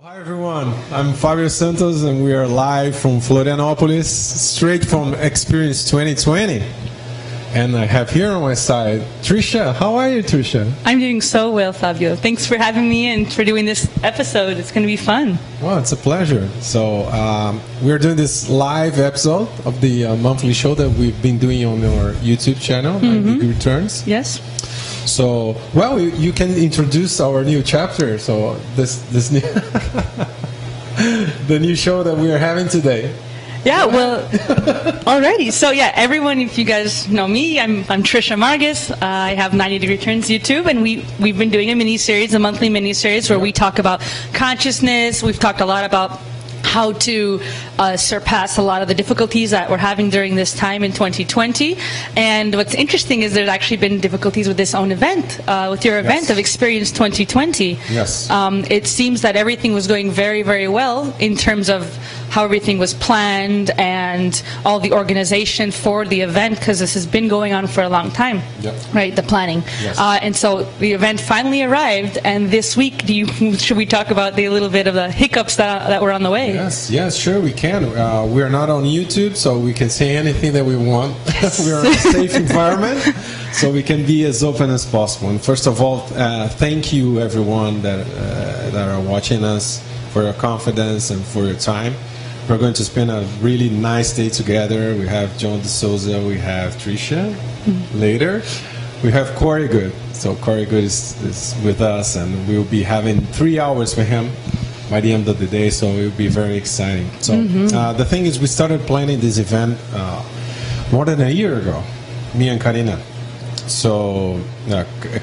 Hi everyone, I'm Fabio SantoS and we are live from Florianopolis, straight from Experience 2020. And I have here on my side, Tricia. How are you, Tricia? I'm doing so well, Fabio. Thanks for having me and for doing this episode. It's going to be fun. Well, it's a pleasure. So we're doing this live episode of the monthly show that we've been doing on our YouTube channel, Big Returns. Yes. So, well, you can introduce our new chapter. So this new the new show that we are having today. Yeah, well, alrighty. So yeah, everyone, if you guys know me, I'm Tricia Margis. I have 90 Degree Turns YouTube, and we've been doing a mini-series, a monthly mini-series, where we talk about consciousness. We've talked a lot about how to surpass a lot of the difficulties that we're having during this time in 2020. And what's interesting is there's actually been difficulties with this own event, with your event of Experience 2020. Yes. It seems that everything was going very, very well in terms of how everything was planned and all the organization for the event, because this has been going on for a long time, right, the planning. Yes. And so the event finally arrived, and this week, should we talk about the little bit of the hiccups that were on the way? Yes, sure, we can. We're not on YouTube, so we can say anything that we want. We're in a safe environment, so we can be as open as possible. And first of all, thank you, everyone that are watching us, for your confidence and for your time. We're going to spend a really nice day together. We have John D'Souza, we have Tricia later. We have Corey Good. So Corey Good is with us, and we'll be having 3 hours with him by the end of the day, so it will be very exciting. So the thing is, we started planning this event more than a year ago, me and Karina. So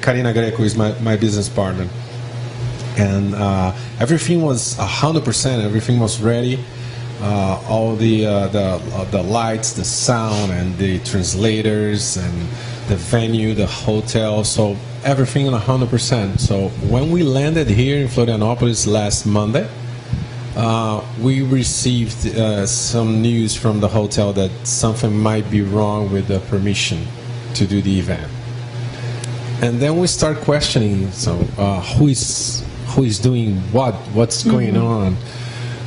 Karina Greco is my business partner. And everything was 100%, everything was ready. All the lights, the sound, and the translators, and the venue, the hotel, so everything on 100%. So when we landed here in Florianopolis last Monday, we received some news from the hotel that something might be wrong with the permission to do the event. And then we start questioning, so who is doing what's going on?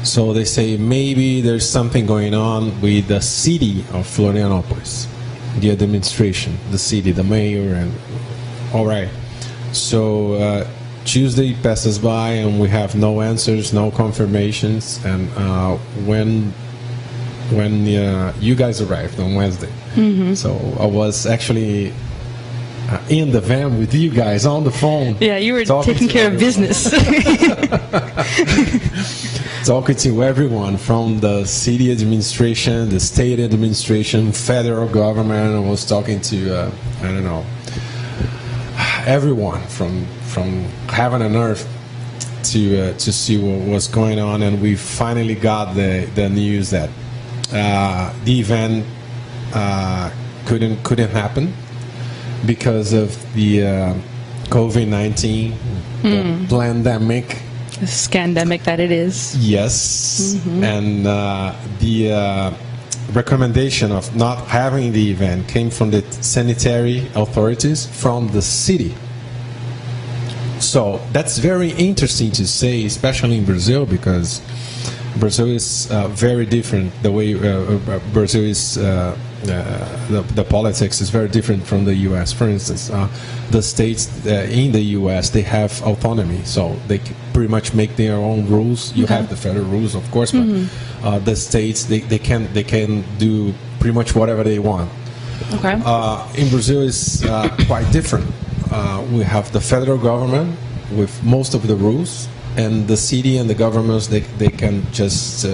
So they say maybe there's something going on with the city of Florianopolis, the administration, the city, the mayor, and all right. So Tuesday passes by and we have no answers, no confirmations. And when you guys arrived on Wednesday, so I was actually in the van with you guys on the phone. Yeah, you were taking care of business. Talking to everyone from the city administration, the state administration, federal government. I was talking to, I don't know, everyone from heaven and earth to see what was going on. And we finally got the news that the event couldn't happen because of the COVID-19 the pandemic. The scandemic that it is. Yes, and the recommendation of not having the event came from the sanitary authorities from the city. So that's very interesting to say, especially in Brazil, because Brazil is very different. The way Brazil is, the politics is very different from the U.S. For instance, the states in the U.S. they have autonomy, so they pretty much make their own rules. You have the federal rules, of course, but the states they can do pretty much whatever they want. Okay. In Brazil, it's quite different. We have the federal government with most of the rules, and the city and the governments they can just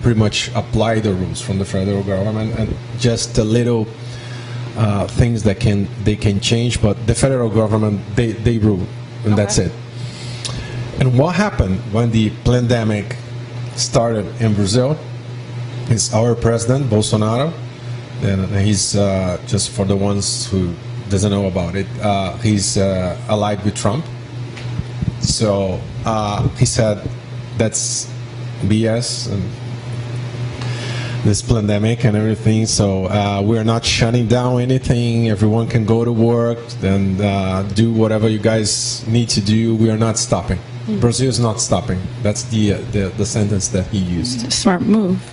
pretty much apply the rules from the federal government, and just a little things that they can change, but the federal government they rule, and that's it. And what happened when the pandemic started in Brazil is our president Bolsonaro, and he's just for the ones who doesn't know about it, he's allied with Trump. So he said that's BS and this pandemic and everything. So we're not shutting down anything. Everyone can go to work and do whatever you guys need to do. We are not stopping. Brazil is not stopping. That's the sentence that he used. Smart move.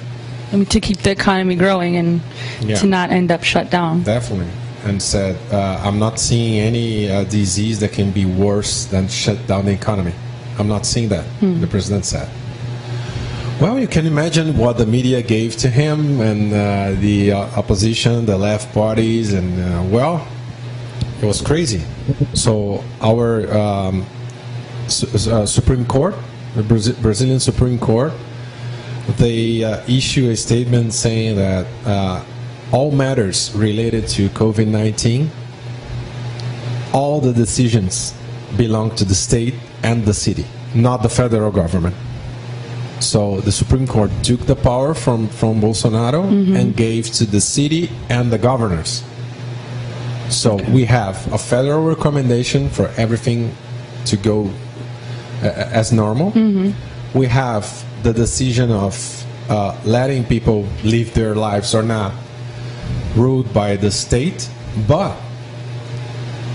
I mean, to keep the economy growing and to not end up shut down. Definitely. And said, I'm not seeing any disease that can be worse than shut down the economy. I'm not seeing that, the president said. Well, you can imagine what the media gave to him and the opposition, the left parties, and well, it was crazy. So our Supreme Court, the Brazilian Supreme Court, they issue a statement saying that all matters related to COVID-19, all the decisions belong to the state and the city, not the federal government. So the Supreme Court took the power from Bolsonaro and gave to the city and the governors. So we have a federal recommendation for everything to go as normal. We have the decision of letting people live their lives or not ruled by the state, but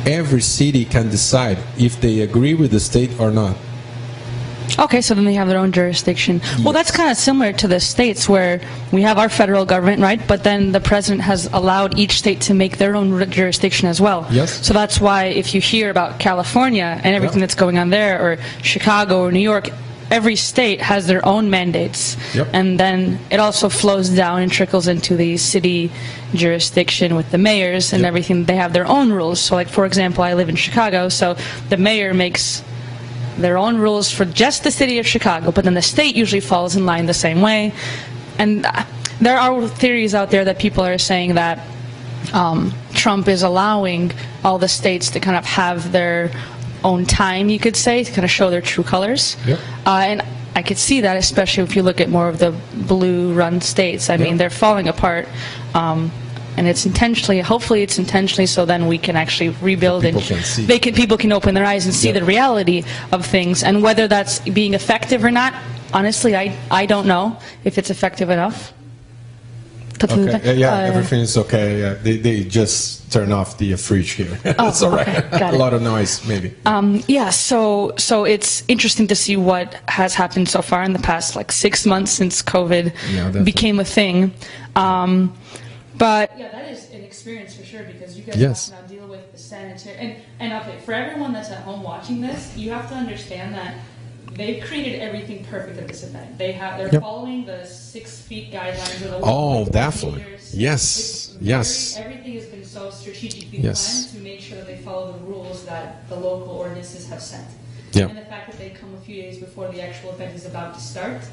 every city can decide if they agree with the state or not. Okay, so then they have their own jurisdiction. Yes. Well, that's kind of similar to the states where we have our federal government, right? But then the president has allowed each state to make their own jurisdiction as well. Yes. So that's why if you hear about California and everything that's going on there, or Chicago or New York, every state has their own mandates. And then it also flows down and trickles into the city jurisdiction with the mayors and everything. They have their own rules. So like, for example, I live in Chicago, so the mayor makes their own rules for just the city of Chicago, but then the state usually falls in line the same way. And there are theories out there that people are saying that Trump is allowing all the states to kind of have their own time, you could say, to kind of show their true colors. And I could see that, especially if you look at more of the blue-run states. I mean, they're falling apart. And it's intentionally, hopefully it's intentionally, so then we can actually rebuild and people can open their eyes and see the reality of things. And whether that's being effective or not, honestly, I don't know if it's effective enough. Okay. Everything is okay. They just turn off the fridge here. It's all right. Okay, a lot of noise, maybe. So it's interesting to see what has happened so far in the past, like 6 months since COVID became a thing. But yeah, that is an experience for sure, because you guys have to now deal with the sanitary. And okay, for everyone that's at home watching this, you have to understand that they've created everything perfect at this event. They're following the 6 feet guidelines of the definitely. Yes. Everything has been so strategically planned to make sure that they follow the rules that the local ordinances have set. And the fact that they come a few days before the actual event is about to start.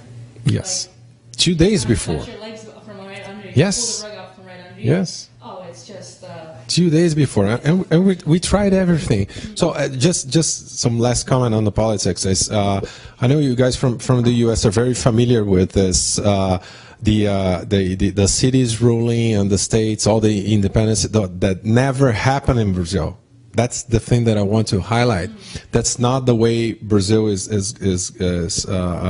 Yes. Like, 2 days before. Touch your legs from right under you. Yes. Pull the rug out from right under you. Yes. Oh, it's just 2 days before, and we tried everything. So just some last comment on the politics is I know you guys from the U.S. are very familiar with this. The cities ruling and the states, all the independence that never happened in Brazil. That's the thing that I want to highlight. That's not the way Brazil is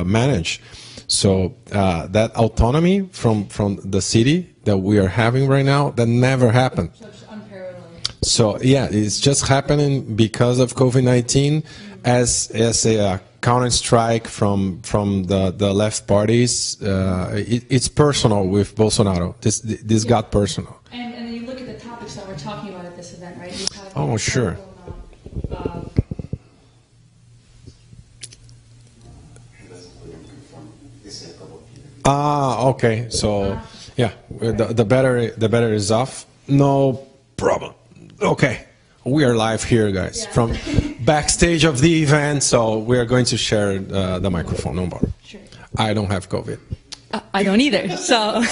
managed. So that autonomy from the city that we are having right now, that never happened. So it's unparalleled. So yeah, it's just happening because of COVID-19 as a counter strike from the left parties. It's personal with Bolsonaro. This got personal. And then you look at the topics that we're talking about at this event, right? You have oh, sure. Okay. So, yeah, the battery is off. No problem. Okay, we are live here, guys, from backstage of the event. So we are going to share the microphone. No more. Sure. I don't have COVID. I don't either, so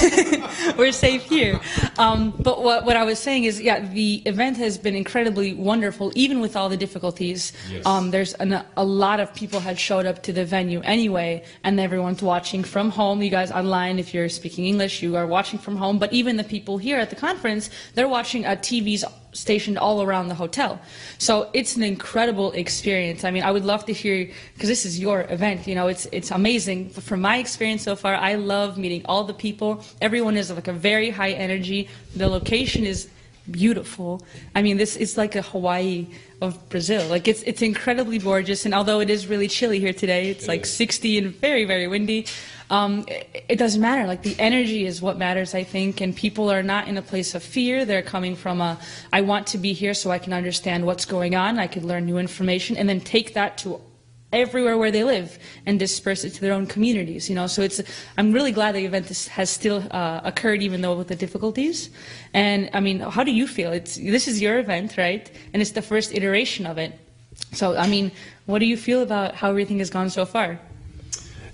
we're safe here. But what I was saying is, the event has been incredibly wonderful, even with all the difficulties. Yes. There's a lot of people had showed up to the venue anyway, and everyone's watching from home. You guys online, if you're speaking English, you are watching from home. But even the people here at the conference, they're watching at TVs stationed all around the hotel. So it's an incredible experience. I mean, I would love to hear, because this is your event, you know, it's amazing. But from my experience so far, I love meeting all the people. Everyone is like a very high energy. The location is beautiful. I mean, this is like a Hawaii of Brazil. Like it's incredibly gorgeous, and although it is really chilly here today, it's like 60 and very, very windy. It doesn't matter. Like the energy is what matters, I think, and people are not in a place of fear. They're coming from I want to be here so I can understand what's going on, I can learn new information, and then take that to everywhere where they live and disperse it to their own communities, you know. So I'm really glad the event has still occurred, even though with the difficulties. And I mean, how do you feel? This is your event, right? And it's the first iteration of it. So I mean, what do you feel about how everything has gone so far?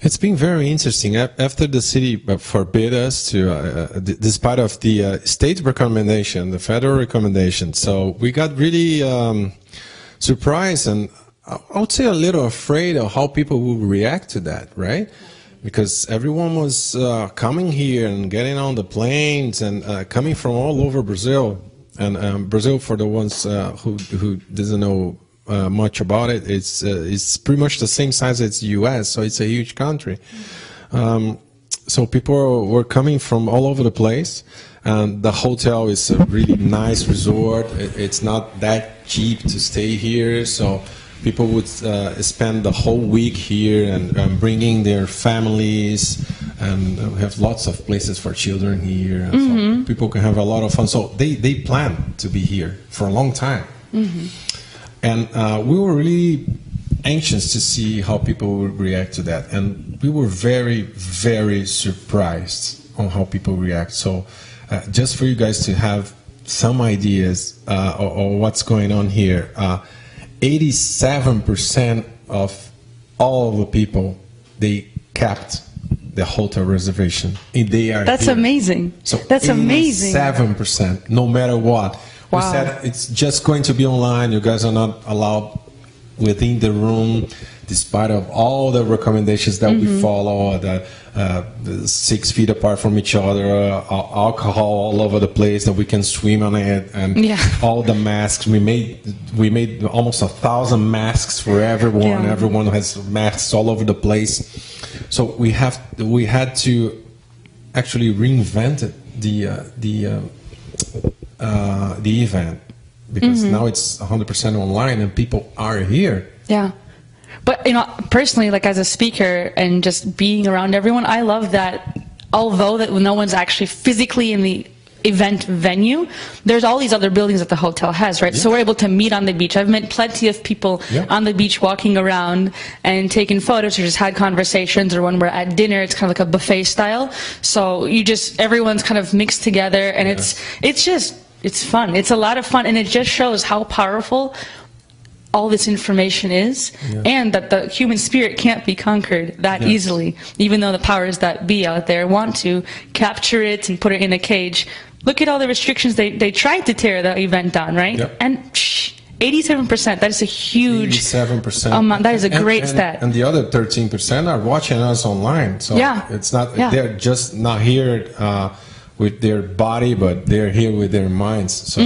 It's been very interesting. After the city forbid us to, despite of the state recommendation, the federal recommendation, so we got really surprised and I would say a little afraid of how people will react to that, right? Because everyone was coming here and getting on the planes and coming from all over Brazil. And Brazil, for the ones who doesn't know much about it, it's pretty much the same size as the U.S., so it's a huge country. So people were coming from all over the place. And the hotel is a really nice resort. It's not that cheap to stay here, so people would spend the whole week here and bringing their families, and have lots of places for children here. And so people can have a lot of fun. So they plan to be here for a long time. And we were really anxious to see how people would react to that. And we were very, very surprised on how people react. So just for you guys to have some ideas or what's going on here, 87% of all the people, they kept the hotel reservation. And they are That's here. Amazing. So that's amazing. 87%, no matter what. Wow. We said it's just going to be online. You guys are not allowed within the room, despite of all the recommendations that we follow, the 6 feet apart from each other, alcohol all over the place, that we can swim on it, and all the masks. We made almost 1,000 masks for everyone. Yeah. Everyone has masks all over the place. So we had to actually reinvent the event, because now it's 100% online and people are here. Yeah. But, you know, personally, like as a speaker and just being around everyone, I love that although that no one's actually physically in the event venue, there's all these other buildings that the hotel has, right? So we're able to meet on the beach. I've met plenty of people on the beach walking around and taking photos or just had conversations, or when we're at dinner, it's kind of like a buffet style. So everyone's kind of mixed together, and it's fun. It's a lot of fun, and it just shows how powerful all this information is, and that the human spirit can't be conquered that easily, even though the powers that be out there want to capture it and put it in a cage. Look at all the restrictions. They tried to tear the event down, right? And 87%, that is a huge 87% amount. That is a great stat. And the other 13% are watching us online. So it's not, they're just not here with their body, but they're here with their minds. So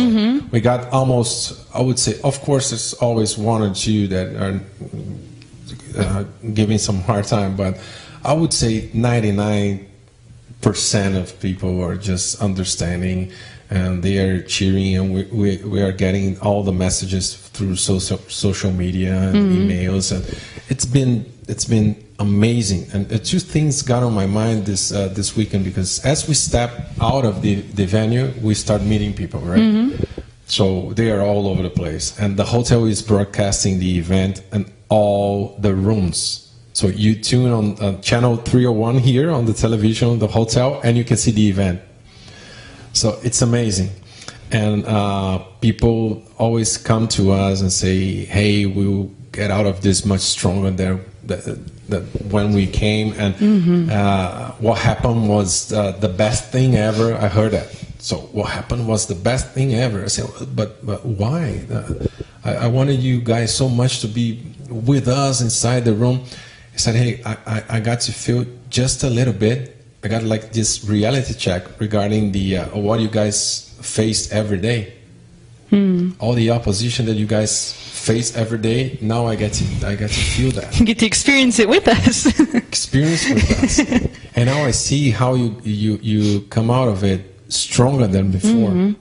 we got almost, I would say, of course, there's always one or two that are giving some hard time, but I would say 99% of people are just understanding, and they are cheering, and we are getting all the messages through social media and emails, and it's been amazing. And two things got on my mind this weekend, because as we step out of the venue, we start meeting people, right? So they are all over the place, and the hotel is broadcasting the event and all the rooms. So you tune on channel 301 here on the television on the hotel, and you can see the event. So it's amazing. And people always come to us and say, hey, we'll get out of this much stronger than when we came. And what happened was the best thing ever. I heard that. So what happened was the best thing ever. I said, but why? I wanted you guys so much to be with us inside the room. I said, hey, I got to feel just a little bit. I got like this reality check regarding the what you guys face every day. All the opposition that you guys face every day. Now I get to feel that. You get to experience it with us. Experience with us. And now I see how you come out of it stronger than before.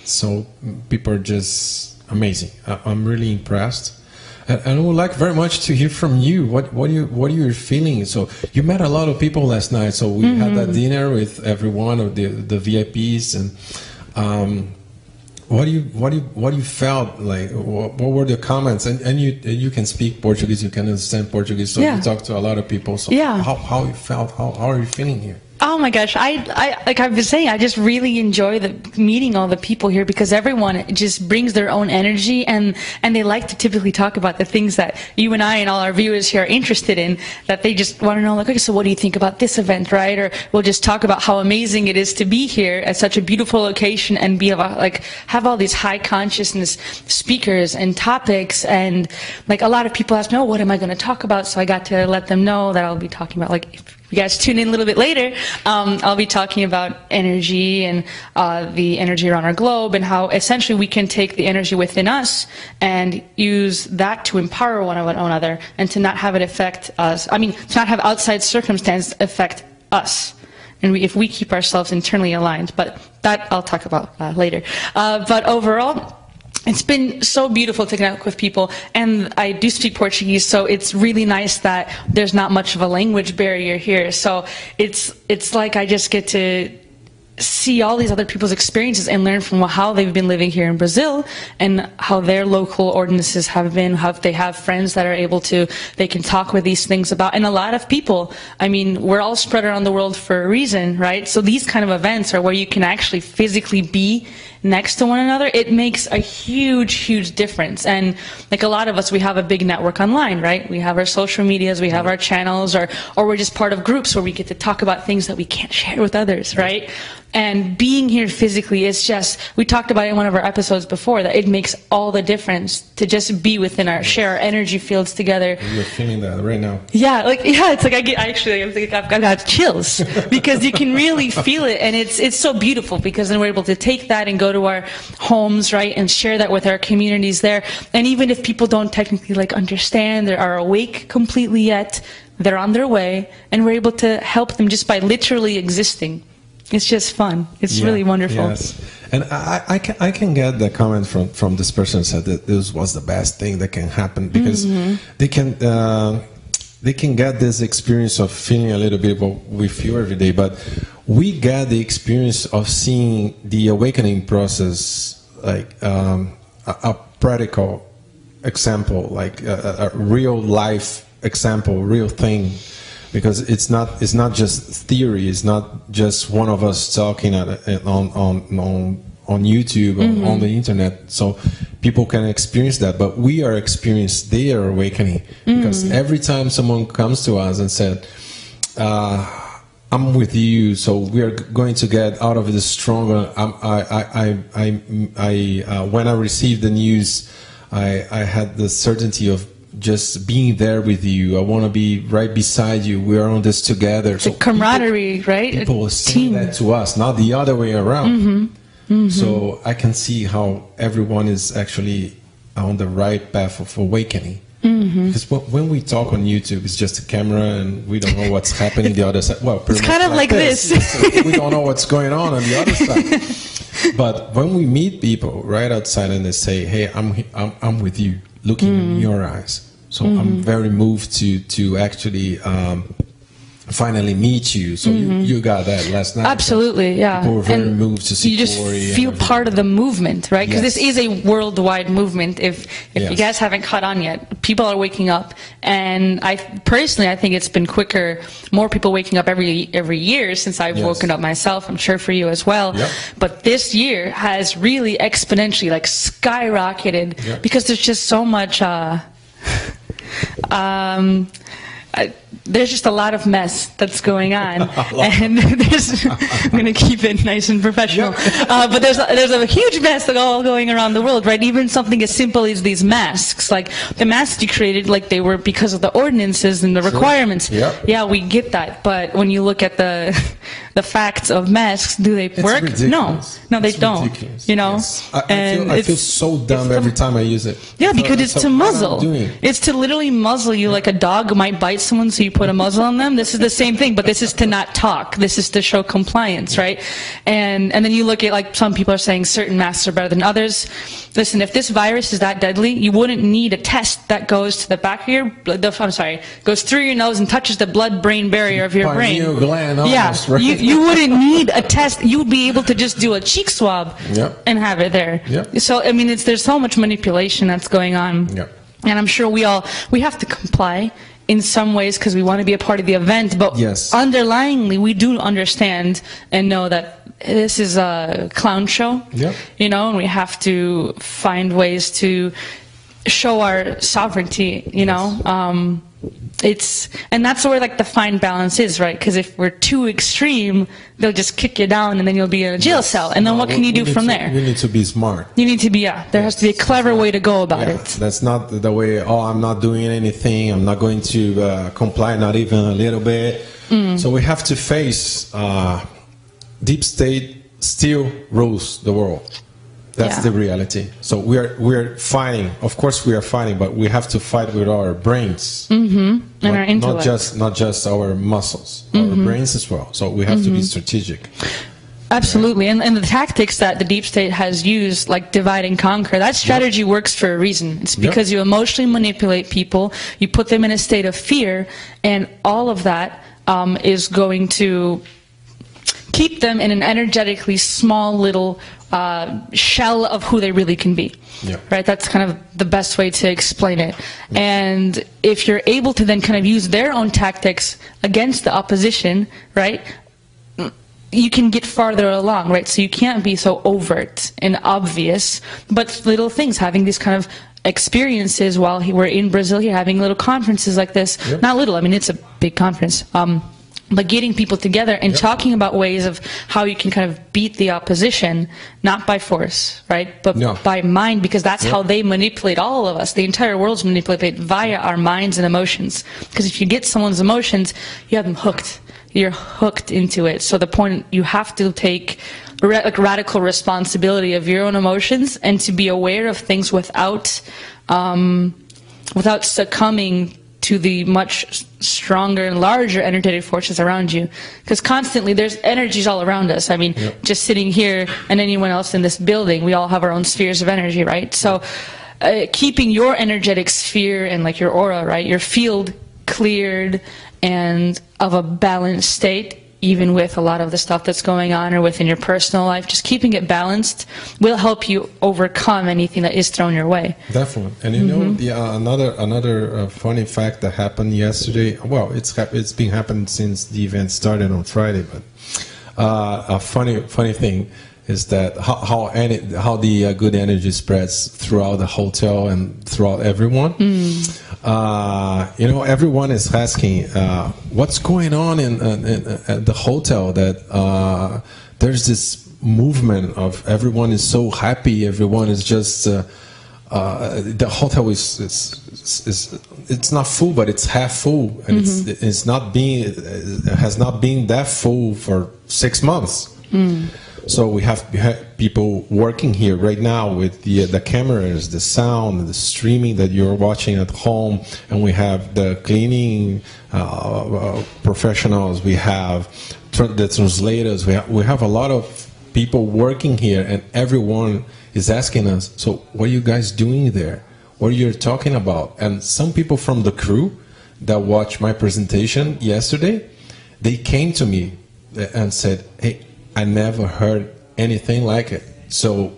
So people are just amazing. I'm really impressed. And I would like very much to hear from you. What you're feeling? So you met a lot of people last night. So we had that dinner with every one of the VIPs, and what you felt like? What were the comments? And you can speak Portuguese. You can understand Portuguese. So you talk to a lot of people. So how you felt? How are you feeling here? Oh my gosh, I like I've been saying, I just really enjoy meeting all the people here, because everyone just brings their own energy, and they like to typically talk about the things that you and I and all our viewers here are interested in, that they just want to know, like, okay, so what do you think about this event, right? Or we'll just talk about how amazing it is to be here at such a beautiful location and have all these high consciousness speakers and topics, and like a lot of people ask me, oh, what am I going to talk about? So I got to let them know that I'll be talking about, like, if you guys tune in a little bit later, I'll be talking about energy and the energy around our globe, and how essentially we can take the energy within us and use that to empower one another, and to not have it affect us. I mean, to not have outside circumstances affect us, and if we keep ourselves internally aligned. But that I'll talk about later. But overall, it's been so beautiful to connect with people, and I do speak Portuguese, so it's really nice that there's not much of a language barrier here. So it's like I just get to see all these other people's experiences and learn from how they've been living here in Brazil, and how their local ordinances have been, how they have friends that are able to, they can talk with these things about. And a lot of people, I mean, we're all spread around the world for a reason, right? So these kind of events are where you can actually physically be next to one another. It makes a huge difference. And like a lot of us, we have a big network online, right? We have our social medias, we have our channels, or we're just part of groups where we get to talk about things that we can't share with others, right? And being here physically, it's just, we talked about it in one of our episodes before, that it makes all the difference to just be within share our energy fields together. You're feeling that right now. Yeah, it's like I've got chills, because you can really feel it, and it's so beautiful, because then we're able to take that and go to our homes, right, and share that with our communities there. And even if people don't technically understand or are awake completely yet, they're on their way, and we're able to help them just by literally existing. It's just fun. It's really wonderful. Yes, and I can get the comment from this person who said that this was the best thing that can happen, because they can get this experience of feeling a little bit what we feel every day, but we get the experience of seeing the awakening process, like a practical example, like a real life example, real thing. Because it's not just theory. It's not just one of us talking on YouTube or on the internet. So people can experience that, but we are experiencing their awakening, because every time someone comes to us and said, "I'm with you," so we are going to get out of this stronger. When I received the news, I had the certainty of just being there with you. I want to be right beside you. We are on this together. So camaraderie, right? People are saying that to us, not the other way around. So I can see how everyone is actually on the right path of awakening. Because when we talk on YouTube, it's just a camera, and we don't know what's happening the other side. Well, it's kind of like this. We don't know what's going on the other side. But when we meet people right outside and they say, "Hey, I'm with you," looking in your eyes. So I'm very moved to actually finally meet you. So you got that last night. Absolutely, yeah. People were very moved to see you just Corey feel part of the movement, right? Because this is a worldwide movement. If you guys haven't caught on yet, people are waking up, and I think it's been quicker. More people waking up every year since I've woken up myself. I'm sure for you as well. Yep. But this year has really exponentially skyrocketed because there's just so much. There's just a lot of mess that's going on, and I'm going to keep it nice and professional. But there's a huge mess all going around the world, right? Even something as simple as these masks, like the masks you created, they were because of the ordinances and the requirements. Yep. Yeah, we get that, but when you look at the facts of masks, do they work? Ridiculous. No, they don't. Ridiculous. You know, yes. I feel so dumb every time I use it. Yeah, because it's to muzzle. It's to literally muzzle you, like a dog might bite someone, so you put put a muzzle on them. This is the same thing, but this is to not talk. This is to show compliance, right? And then you look at, like, some people are saying certain masks are better than others. Listen, if this virus is that deadly, you wouldn't need a test that goes to the back of your, goes through your nose and touches the blood-brain barrier of your brain. Gland almost, yeah, right? you wouldn't need a test. You would be able to just do a cheek swab and have it there. So, I mean, there's so much manipulation that's going on. And I'm sure we have to comply in some ways because we want to be a part of the event, but underlyingly we do understand and know that this is a clown show, you know, and we have to find ways to show our sovereignty, you know. And that's where, like, the fine balance is, right? Because if we're too extreme, they'll just kick you down and then you'll be in a jail cell. And then what can you do from there? We need to be smart. You need to be, there has to be a clever way to go about it. That's not the way, I'm not doing anything, I'm not going to comply, not even a little bit. So we have to face deep state still rules the world. That's the reality. So we're fighting. Of course, we are fighting, but we have to fight with our brains and our intellect. Not just our muscles, our brains as well. So we have to be strategic. Absolutely, and the tactics that the deep state has used, like divide and conquer, that strategy works for a reason. It's because you emotionally manipulate people, you put them in a state of fear, and all of that is going to keep them in an energetically small little shell of who they really can be. Right? That's kind of the best way to explain it. And if you're able to then kind of use their own tactics against the opposition, right, you can get farther along, right? So you can't be so overt and obvious, but little things, having these kind of experiences while we're in Brazil here, having little conferences like this. Not little, I mean, it's a big conference. But getting people together and talking about ways of how you can kind of beat the opposition, not by force, right, but by mind, because that's how they manipulate all of us. The entire world's manipulated via our minds and emotions. Because if you get someone's emotions, you have them hooked. You're hooked into it. So the point, you have to take radical responsibility of your own emotions and to be aware of things without succumbing to the much stronger and larger energetic forces around you. Because constantly there's energies all around us. I mean, just sitting here and anyone else in this building, we all have our own spheres of energy, right? So keeping your energetic sphere and, like, your aura, right, your field cleared and of a balanced state, even with a lot of the stuff that's going on or within your personal life, just keeping it balanced will help you overcome anything that is thrown your way. Definitely. And you know, another funny fact that happened yesterday, well, it's been happening since the event started on Friday, but a funny thing is that how the good energy spreads throughout the hotel and throughout everyone. You know, everyone is asking what's going on at the hotel, that there's this movement of everyone is so happy, everyone is just the hotel is it's not full, but it's half full, and it has not been that full for 6 months. So we have people working here right now with the cameras, the sound, the streaming that you're watching at home, and we have the cleaning professionals, we have the translators, we have a lot of people working here, and everyone is asking us, so what are you guys doing there? What are you talking about? And some people from the crew that watched my presentation yesterday, they came to me and said, hey, I never heard anything like it. So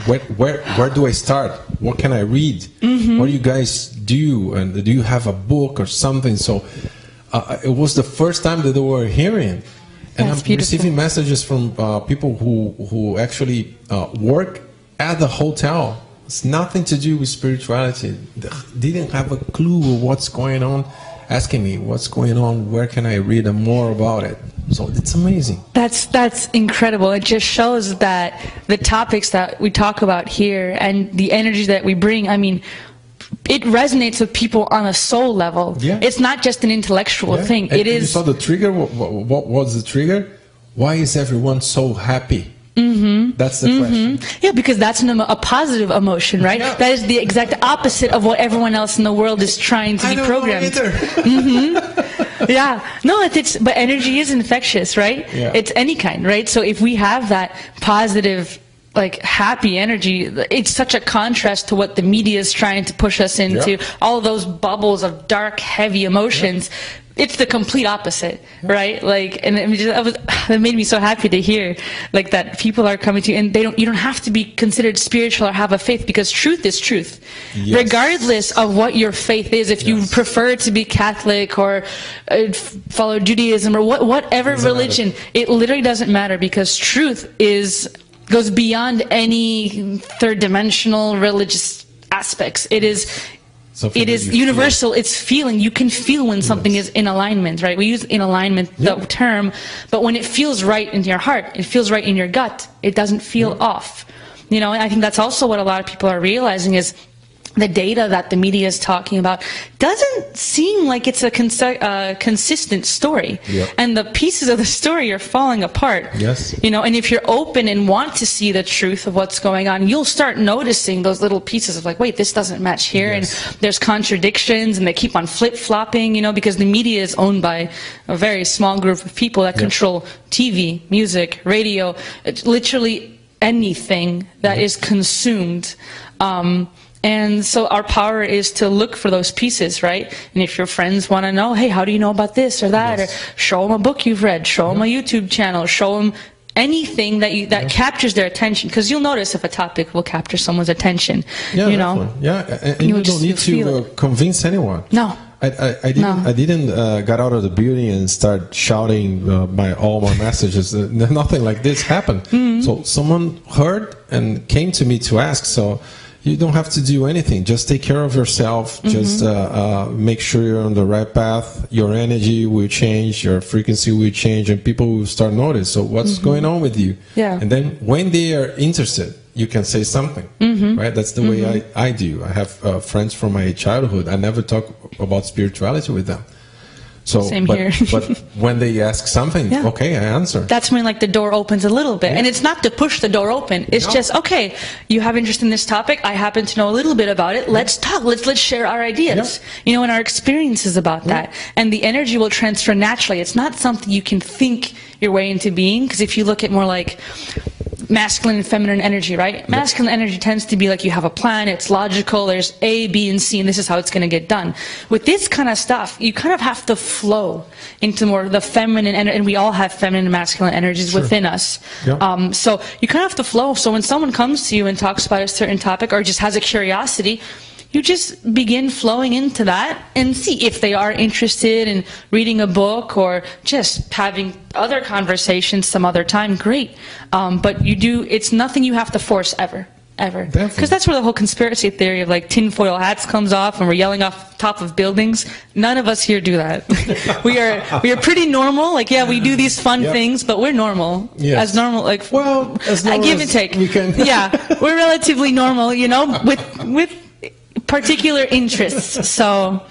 where do I start? What can I read? What do you guys do? And do you have a book or something? So it was the first time that they were hearing. And I'm receiving messages from people who actually work at the hotel. It's nothing to do with spirituality. They didn't have a clue of what's going on, asking me what's going on, where can I read more about it. So it's amazing. That's incredible. It just shows that the topics that we talk about here and the energy that we bring, I mean, it resonates with people on a soul level. It's not just an intellectual thing. And you saw the trigger. What was the trigger? Why is everyone so happy? That's the question. Yeah, because that's a positive emotion, right? That is the exact opposite of what everyone else in the world is trying to be programmed. Yeah, no, but energy is infectious, right? Yeah. It's any kind, right? So if we have that positive, like happy energy, it's such a contrast to what the media is trying to push us into. Yeah. All of those bubbles of dark, heavy emotions. Yeah. It's the complete opposite, right? Like, and it made me so happy to hear, like, that people are coming to you, and you don't have to be considered spiritual or have a faith, because truth is truth, yes. Regardless of what your faith is. If you prefer to be Catholic or follow Judaism or whatever religion, it literally doesn't matter, because truth goes beyond any third-dimensional religious aspects. It is universal. It's feeling. You can feel when something is in alignment, right? We use in alignment the term, but when it feels right in your heart, it feels right in your gut, it doesn't feel off. You know, and I think that's also what a lot of people are realizing is the data that the media is talking about doesn't seem like it's a consistent story. Yep. And the pieces of the story are falling apart. Yes. You know, and if you're open and want to see the truth of what's going on, you'll start noticing those little pieces of like, wait, this doesn't match here, and there's contradictions, and they keep on flip-flopping, you know, because the media is owned by a very small group of people that control TV, music, radio, literally anything that is consumed. And so our power is to look for those pieces, right? And if your friends want to know, hey, how do you know about this or that? Or show them a book you've read, show them a YouTube channel, show them anything that captures their attention. Because you'll notice if a topic will capture someone's attention, you know? And you don't need to convince anyone. No. I didn't get out of the building and start shouting all my messages. Nothing like this happened. So someone heard and came to me to ask. So you don't have to do anything. Just take care of yourself. Just make sure you're on the right path. Your energy will change. Your frequency will change, and people will start notice. So what's going on with you? Yeah. And then when they are interested, you can say something. Right? That's the way I do. I have friends from my childhood. I never talk about spirituality with them. So, Same here. But when they ask something, okay, I answer. That's when like the door opens a little bit. And it's not to push the door open. It's just, okay, you have interest in this topic. I happen to know a little bit about it. Let's talk. Let's share our ideas. You know, and our experiences about that. And the energy will transfer naturally. It's not something you can think your way into being. Because if you look at more like masculine and feminine energy, right? Masculine energy tends to be like you have a plan, it's logical, there's A, B, and C, and this is how it's going to get done. With this kind of stuff, you kind of have to flow into more the feminine, and we all have feminine and masculine energies within us. So you kind of have to flow. So when someone comes to you and talks about a certain topic or just has a curiosity, you just begin flowing into that and see if they are interested in reading a book or just having other conversations some other time. Great. But it's nothing you have to force ever. Because that's where the whole conspiracy theory of like tinfoil hats comes off and we're yelling off top of buildings. None of us here do that. we are pretty normal. Like, we do these fun things, but we're normal. As normal, like, well, as normal give and take. We can. We're relatively normal, you know, with particular interests. So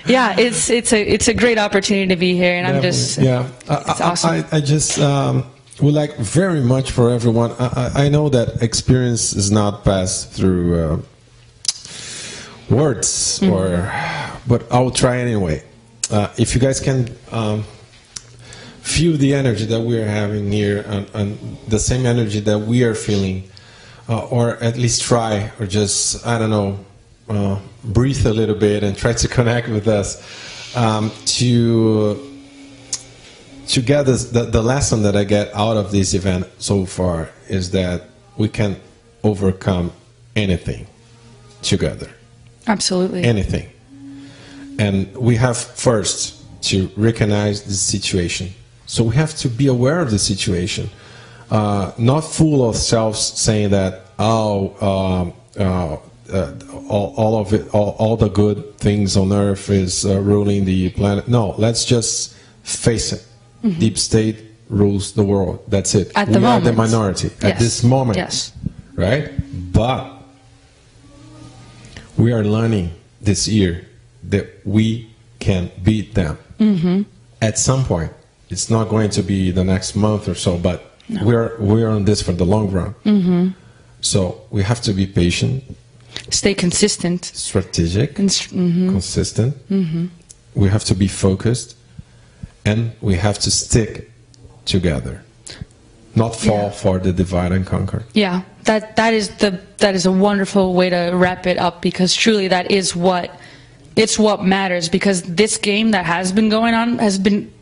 it's a great opportunity to be here, and I'm just it's awesome. I just would like very much for everyone. I know that experience is not passed through words, but I'll try anyway. If you guys can feel the energy that we're having here, and the same energy that we are feeling, or at least try, or just, I don't know, breathe a little bit and try to connect with us, to get the lesson that I get out of this event so far is that we can overcome anything together. Absolutely. Anything. And we have first to recognize the situation. So we have to be aware of the situation. Not fool ourselves saying that all of it, all the good things on earth is ruling the planet. No, let's just face it. Deep state rules the world. That's it. At the moment, we are the minority at this moment. Right? But we are learning this year that we can beat them. At some point. It's not going to be the next month or so, but we're on this for the long run. So we have to be patient, stay consistent, strategic, consistent, we have to be focused, and we have to stick together, not fall for the divide and conquer. Yeah, that is a wonderful way to wrap it up, because truly that is what matters. Because this game that has been going on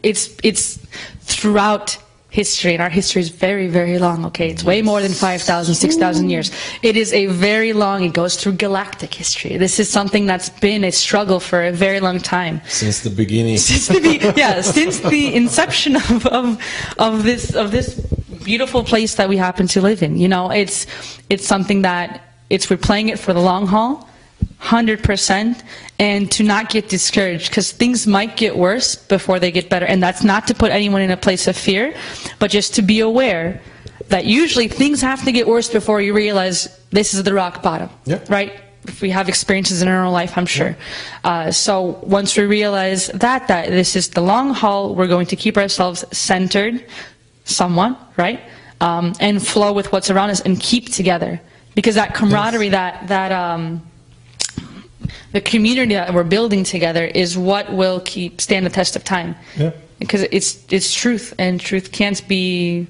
it's throughout history, and our history is very, very long. Okay, it's way more than 5,000, 6,000 years. It is a very long. It goes through galactic history. This is something that's been a struggle for a very long time. Since the beginning. Since the inception of this beautiful place that we happen to live in. You know, it's something that we're playing it for the long haul. 100%, and to not get discouraged, because things might get worse before they get better. And that's not to put anyone in a place of fear, but just to be aware that usually things have to get worse before you realize this is the rock bottom. Yep. Right? If we have experiences in our own life, I'm sure. So once we realize that this is the long haul, we're going to keep ourselves centered somewhat, right? And flow with what's around us and keep together. Because that camaraderie, the community that we're building together is what will stand the test of time. Yeah. Because it's truth, and truth can't be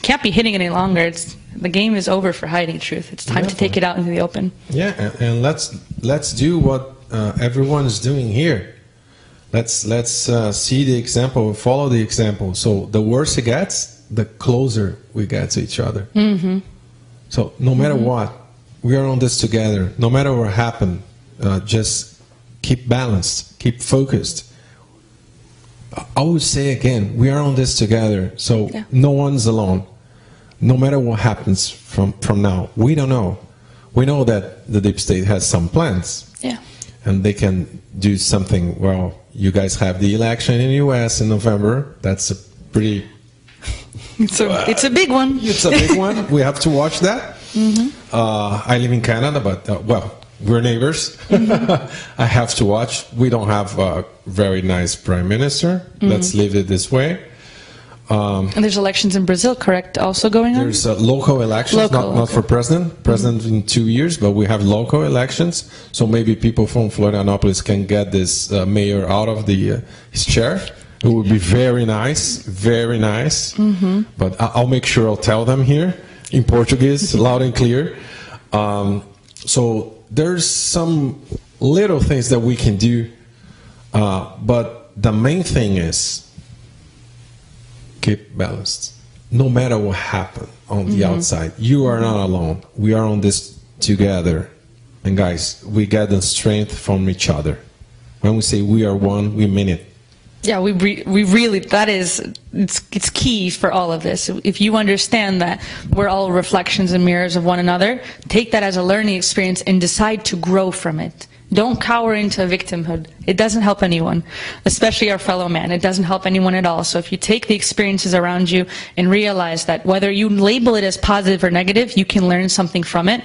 hidden any longer. The game is over for hiding truth. It's time to take it out into the open. Yeah, and let's do what everyone is doing here. Let's see the example, follow the example. So the worse it gets, the closer we get to each other. Mm-hmm. So no matter what, we are on this together. No matter what happens. Just keep balanced, keep focused. I would say again, we are on this together, so no one's alone. No matter what happens from now, we don't know. We know that the deep state has some plans, and they can do something. Well, you guys have the election in the U.S. in November. That's a pretty. It's a big one. It's a big one. We have to watch that. Mm-hmm. I live in Canada, but well. We're neighbors. Mm-hmm. I have to watch. We don't have a very nice prime minister. Mm-hmm. Let's leave it this way. And there's elections in Brazil, correct, also going on? There's local elections, not for president. President in 2 years, but we have local elections. So maybe people from Florianopolis can get this mayor out of his chair. It would be very nice, very nice. Mm-hmm. But I'll make sure I'll tell them here in Portuguese, loud and clear. So there's some little things that we can do, but the main thing is keep balanced. No matter what happens on the outside, you are not alone. We are on this together. And guys, we get the strength from each other. When we say we are one, we mean it. Yeah, we really, it's key for all of this. If you understand that we're all reflections and mirrors of one another, take that as a learning experience and decide to grow from it. Don't cower into victimhood. It doesn't help anyone, especially our fellow man. It doesn't help anyone at all. So if you take the experiences around you and realize that whether you label it as positive or negative, you can learn something from it.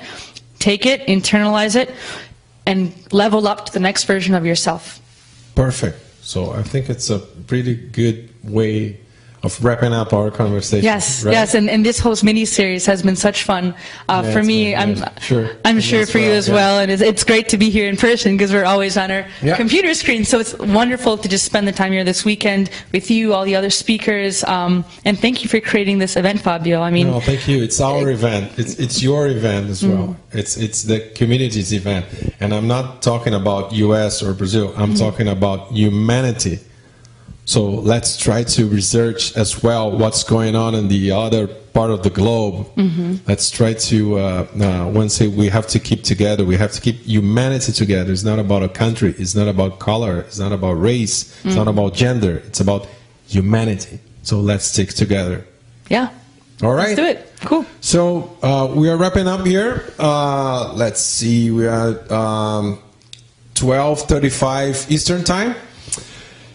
Take it, internalize it, and level up to the next version of yourself. Perfect. So I think it's a pretty good way of wrapping up our conversation. Yes, right? yes, and this whole mini-series has been such fun for me. I'm sure for you as well, and it's great to be here in person because we're always on our computer screen. So it's wonderful to just spend the time here this weekend with you, all the other speakers, and thank you for creating this event, Fabio. I mean, no, thank you. It's our event. It's your event as well. It's the community's event, and I'm not talking about U.S. or Brazil. I'm talking about humanity. So let's try to research as well what's going on in the other part of the globe. Let's try to, once we have to keep together, we have to keep humanity together. It's not about a country, it's not about color, it's not about race, it's not about gender, it's about humanity. So let's stick together. Yeah. All right. Let's do it. Cool. So we are wrapping up here. Let's see, we are 12:35 Eastern Time.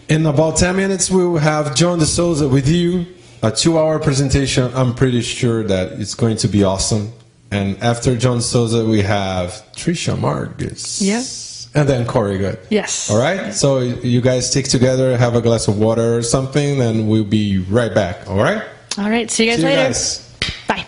In about 10 minutes, we will have John De Souza with you, a 2-hour presentation. I'm pretty sure that it's going to be awesome. And after John De Souza, we have Tricia Margis. Yes. And then Corey Good. Yes. All right? So you guys stick together, have a glass of water or something, and we'll be right back. All right? All right. See you guys later. Bye.